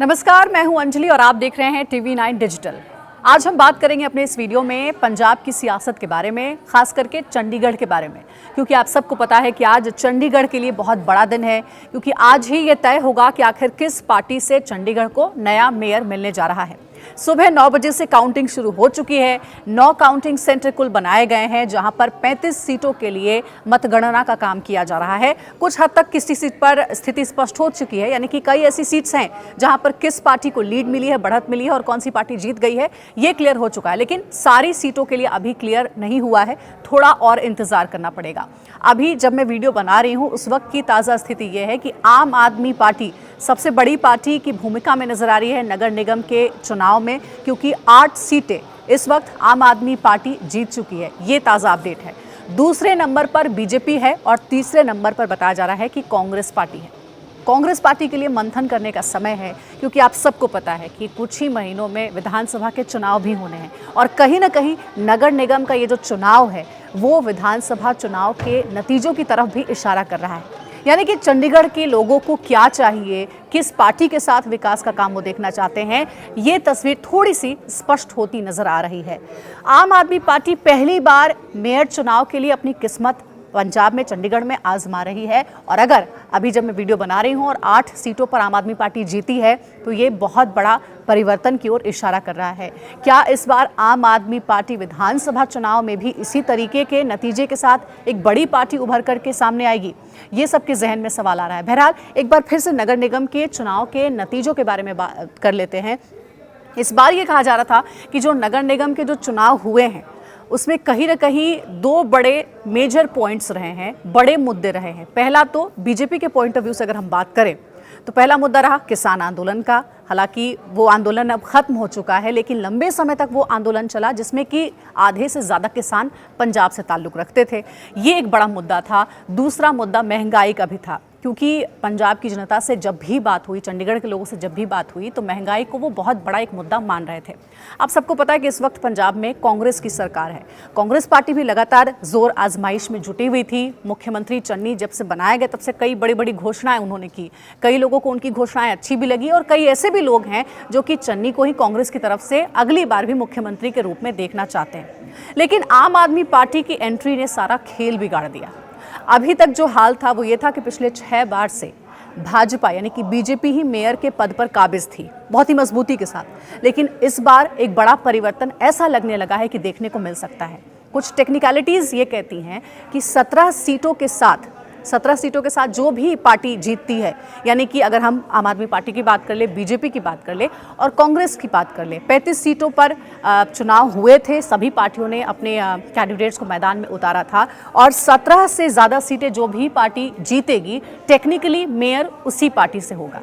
नमस्कार, मैं हूं अंजलि और आप देख रहे हैं TV9 डिजिटल। आज हम बात करेंगे अपने इस वीडियो में पंजाब की सियासत के बारे में, खास करके चंडीगढ़ के बारे में, क्योंकि आप सबको पता है कि आज चंडीगढ़ के लिए बहुत बड़ा दिन है, क्योंकि आज ही ये तय होगा कि आखिर किस पार्टी से चंडीगढ़ को नया मेयर मिलने जा रहा है। सुबह 9 बजे से काउंटिंग शुरू हो चुकी है। 9 काउंटिंग सेंटर कुल बनाए गए हैं, जहां पर 35 सीटों के लिए मतगणना का काम किया जा रहा है। कुछ हद तक किसी सीट पर स्थिति स्पष्ट हो चुकी है, यानी कि कई ऐसी सीट्स हैं जहां पर किस पार्टी को लीड मिली है, बढ़त मिली है और कौन सी पार्टी जीत गई है, ये क्लियर हो चुका है। लेकिन सारी सीटों के लिए अभी क्लियर नहीं हुआ है, थोड़ा और इंतजार करना पड़ेगा। अभी जब मैं वीडियो बना रही हूँ उस वक्त की ताज़ा स्थिति यह है कि आम आदमी पार्टी सबसे बड़ी पार्टी की भूमिका में नजर आ रही है नगर निगम के चुनाव में, क्योंकि 8 सीटें इस वक्त आम आदमी पार्टी जीत चुकी है। ये ताज़ा अपडेट है। दूसरे नंबर पर बीजेपी है और तीसरे नंबर पर बताया जा रहा है कि कांग्रेस पार्टी है। कांग्रेस पार्टी के लिए मंथन करने का समय है, क्योंकि आप सबको पता है कि कुछ ही महीनों में विधानसभा के चुनाव भी होने हैं और कहीं ना कहीं नगर निगम का ये जो चुनाव है वो विधानसभा चुनाव के नतीजों की तरफ भी इशारा कर रहा है। यानी कि चंडीगढ़ के लोगों को क्या चाहिए, किस पार्टी के साथ विकास का काम वो देखना चाहते हैं, ये तस्वीर थोड़ी सी स्पष्ट होती नजर आ रही है। आम आदमी पार्टी पहली बार मेयर चुनाव के लिए अपनी किस्मत पंजाब में चंडीगढ़ में आजमा रही है और अगर अभी जब मैं वीडियो बना रही हूं और 8 सीटों पर आम आदमी पार्टी जीती है तो ये बहुत बड़ा परिवर्तन की ओर इशारा कर रहा है। क्या इस बार आम आदमी पार्टी विधानसभा चुनाव में भी इसी तरीके के नतीजे के साथ एक बड़ी पार्टी उभर करके सामने आएगी? ये सबके जहन में सवाल आ रहा है। बहरहाल एक बार फिर से नगर निगम के चुनाव के नतीजों के बारे में बात कर लेते हैं। इस बार ये कहा जा रहा था कि जो नगर निगम के जो चुनाव हुए हैं उसमें कहीं ना कहीं 2 बड़े मेजर पॉइंट्स रहे हैं, बड़े मुद्दे रहे हैं। पहला तो बीजेपी के पॉइंट ऑफ व्यू से अगर हम बात करें तो पहला मुद्दा रहा किसान आंदोलन का। हालांकि वो आंदोलन अब खत्म हो चुका है, लेकिन लंबे समय तक वो आंदोलन चला जिसमें कि आधे से ज़्यादा किसान पंजाब से ताल्लुक़ रखते थे। ये एक बड़ा मुद्दा था। दूसरा मुद्दा महंगाई का भी था, क्योंकि पंजाब की जनता से जब भी बात हुई, चंडीगढ़ के लोगों से जब भी बात हुई तो महंगाई को वो बहुत बड़ा एक मुद्दा मान रहे थे। आप सबको पता है कि इस वक्त पंजाब में कांग्रेस की सरकार है। कांग्रेस पार्टी भी लगातार जोर आजमाइश में जुटी हुई थी। मुख्यमंत्री चन्नी जब से बनाया गया तब से कई बड़ी बड़ी घोषणाएं उन्होंने की। कई लोगों को उनकी घोषणाएं अच्छी भी लगी और कई ऐसे भी लोग हैं जो कि चन्नी को ही कांग्रेस की तरफ से अगली बार भी मुख्यमंत्री के रूप में देखना चाहते हैं। लेकिन आम आदमी पार्टी की एंट्री ने सारा खेल बिगाड़ दिया। अभी तक जो हाल था वो ये था कि पिछले 6 बार से भाजपा यानी कि बीजेपी ही मेयर के पद पर काबिज थी, बहुत ही मजबूती के साथ। लेकिन इस बार एक बड़ा परिवर्तन ऐसा लगने लगा है कि देखने को मिल सकता है। कुछ टेक्निकलिटीज़ ये कहती हैं कि 17 सीटों के साथ जो भी पार्टी जीतती है, यानी कि अगर हम आम आदमी पार्टी की बात कर ले, बीजेपी की बात कर ले और कांग्रेस की बात कर ले, 35 सीटों पर चुनाव हुए थे। सभी पार्टियों ने अपने कैंडिडेट्स को मैदान में उतारा था और 17 से ज़्यादा सीटें जो भी पार्टी जीतेगी, टेक्निकली मेयर उसी पार्टी से होगा।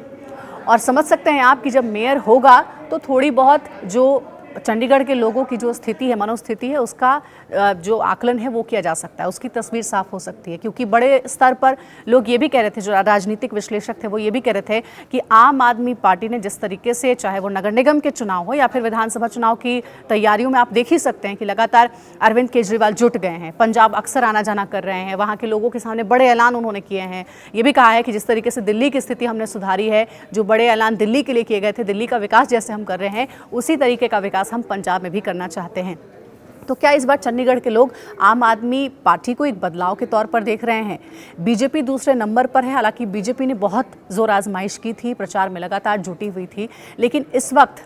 और समझ सकते हैं आप कि जब मेयर होगा तो थोड़ी बहुत जो चंडीगढ़ के लोगों की जो स्थिति है, मनोस्थिति है, उसका जो आकलन है वो किया जा सकता है, उसकी तस्वीर साफ हो सकती है। क्योंकि बड़े स्तर पर लोग ये भी कह रहे थे, जो राजनीतिक विश्लेषक थे वो ये भी कह रहे थे कि आम आदमी पार्टी ने जिस तरीके से, चाहे वो नगर निगम के चुनाव हो या फिर विधानसभा चुनाव की तैयारियों में आप देख ही सकते हैं कि लगातार अरविंद केजरीवाल जुट गए हैं। पंजाब अक्सर आना जाना कर रहे हैं, वहाँ के लोगों के सामने बड़े ऐलान उन्होंने किए हैं। ये भी कहा है कि जिस तरीके से दिल्ली की स्थिति हमने सुधारी है, जो बड़े ऐलान दिल्ली के लिए किए गए थे, दिल्ली का विकास जैसे हम कर रहे हैं, उसी तरीके का विकास हम पंजाब में भी करना चाहते हैं। तो क्या इस बार चंडीगढ़ के लोग आम आदमी पार्टी को एक बदलाव के तौर पर देख रहे हैं? बीजेपी दूसरे नंबर पर है। हालांकि बीजेपी ने बहुत जोर आजमाइश की थी, प्रचार में लगातार जुटी हुई थी, लेकिन इस वक्त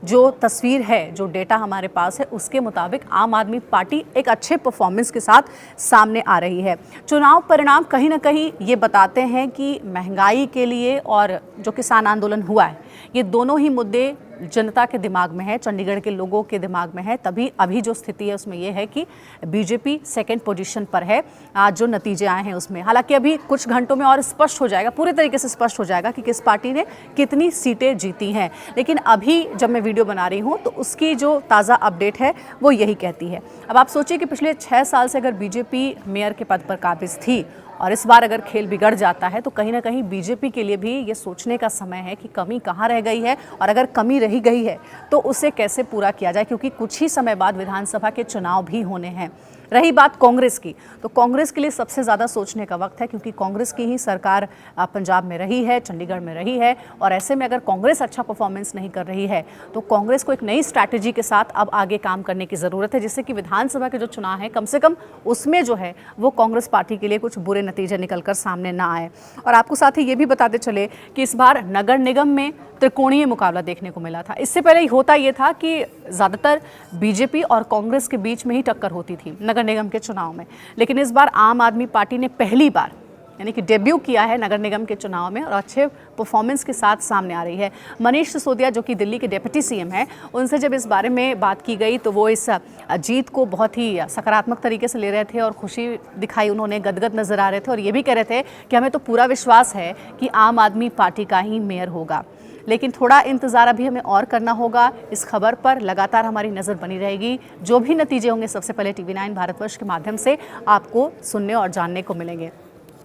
जो तस्वीर है, जो डेटा हमारे पास है, उसके मुताबिक आम आदमी पार्टी एक अच्छे परफॉर्मेंस के साथ सामने आ रही है। चुनाव परिणाम कहीं ना कहीं ये बताते हैं कि महंगाई के लिए और जो किसान आंदोलन हुआ है, ये दोनों ही मुद्दे जनता के दिमाग में है, चंडीगढ़ के लोगों के दिमाग में है। तभी अभी जो स्थिति है उसमें यह है कि बीजेपी सेकंड पोजीशन पर है। आज जो नतीजे आए हैं उसमें, हालांकि अभी कुछ घंटों में और स्पष्ट हो जाएगा, पूरे तरीके से स्पष्ट हो जाएगा कि किस पार्टी ने कितनी सीटें जीती हैं। लेकिन अभी जब मैं वीडियो बना रही हूँ तो उसकी जो ताज़ा अपडेट है वो यही कहती है। अब आप सोचिए कि पिछले 6 साल से अगर बीजेपी मेयर के पद पर काबिज थी और इस बार अगर खेल बिगड़ जाता है तो कहीं ना कहीं बीजेपी के लिए भी ये सोचने का समय है कि कमी कहाँ रह गई है और अगर कमी रही गई है तो उसे कैसे पूरा किया जाए, क्योंकि कुछ ही समय बाद विधानसभा के चुनाव भी होने हैं। रही बात कांग्रेस की, तो कांग्रेस के लिए सबसे ज़्यादा सोचने का वक्त है, क्योंकि कांग्रेस की ही सरकार पंजाब में रही है, चंडीगढ़ में रही है, और ऐसे में अगर कांग्रेस अच्छा परफॉर्मेंस नहीं कर रही है तो कांग्रेस को एक नई स्ट्रैटेजी के साथ अब आगे काम करने की ज़रूरत है, जिससे कि विधानसभा के जो चुनाव हैं कम से कम उसमें जो है वो कांग्रेस पार्टी के लिए कुछ बुरे नतीजे निकलकर सामने ना आए। और आपको साथ ही ये भी बताते चले कि इस बार नगर निगम में त्रिकोणीय मुकाबला देखने को मिला था। इससे पहले होता ये था कि ज़्यादातर बीजेपी और कांग्रेस के बीच में ही टक्कर होती थी नगर निगम के चुनाव में, लेकिन इस बार आम आदमी पार्टी ने पहली बार यानी कि डेब्यू किया है नगर निगम के चुनाव में, और अच्छे परफॉर्मेंस के साथ सामने आ रही है। मनीष सिसोदिया जो कि दिल्ली के डिप्टी सीएम हैं, उनसे जब इस बारे में बात की गई तो वो इस जीत को बहुत ही सकारात्मक तरीके से ले रहे थे और खुशी दिखाई, उन्होंने गदगद नजर आ रहे थे और ये भी कह रहे थे कि हमें तो पूरा विश्वास है कि आम आदमी पार्टी का ही मेयर होगा। लेकिन थोड़ा इंतज़ार अभी हमें और करना होगा। इस खबर पर लगातार हमारी नज़र बनी रहेगी। जो भी नतीजे होंगे सबसे पहले TV9 भारतवर्ष के माध्यम से आपको सुनने और जानने को मिलेंगे।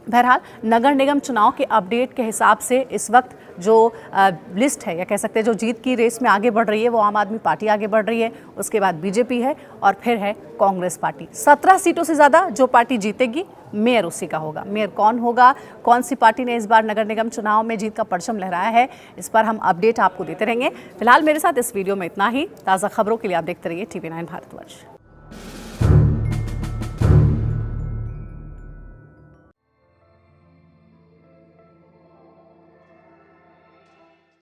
बहरहाल नगर निगम चुनाव के अपडेट के हिसाब से इस वक्त जो लिस्ट है, या कह सकते हैं जो जीत की रेस में आगे बढ़ रही है, वो आम आदमी पार्टी आगे बढ़ रही है, उसके बाद बीजेपी है और फिर है कांग्रेस पार्टी। 17 सीटों से ज़्यादा जो पार्टी जीतेगी मेयर उसी का होगा। मेयर कौन होगा, कौन सी पार्टी ने इस बार नगर निगम चुनाव में जीत का परचम लहराया है, इस पर हम अपडेट आपको देते रहेंगे। फिलहाल मेरे साथ इस वीडियो में इतना ही। ताज़ा खबरों के लिए आप देखते रहिए TV9 भारतवर्ष।